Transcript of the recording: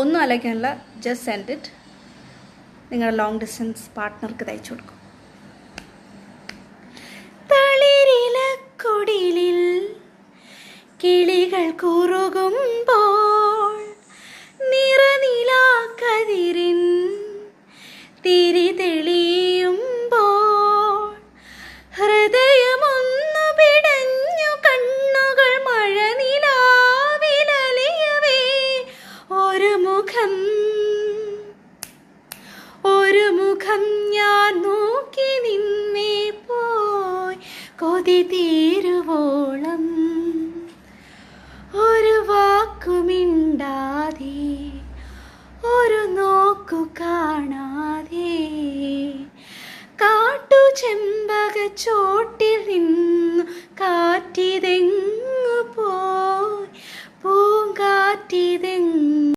ഒന്നും ആലോചിക്കാനില്ല, just send it. നിങ്ങളുടെ long distance പാർട്ട്ണർക്ക് തയ്ച്ചു കൊടുക്കും. തളിരിലക്കുടിലിൽ കിളികൾ കുറുകുമ്പോൾ നിറനിലാക്കതിരിൻ തിരി തെളിയുമ്പോൾ ഹൃദയമൊന്നു പിടഞ്ഞു കണ്ണുകൾ മഴനിലാവിലലിയവേ ഒരു മുഖം ഞാൻ നോക്കി നിന്നേ പോയി കൊതി തീരുവോളം ഒരു വാക്കുമിണ്ടാതെ ഒരു നോക്കു കാണാതെ കാട്ടുചെമ്പകച്ചോട്ടിൽ നിന്നു കാറ്റിതെങ്ങു പോയി പൂങ്കാറ്റിതെങ്ങു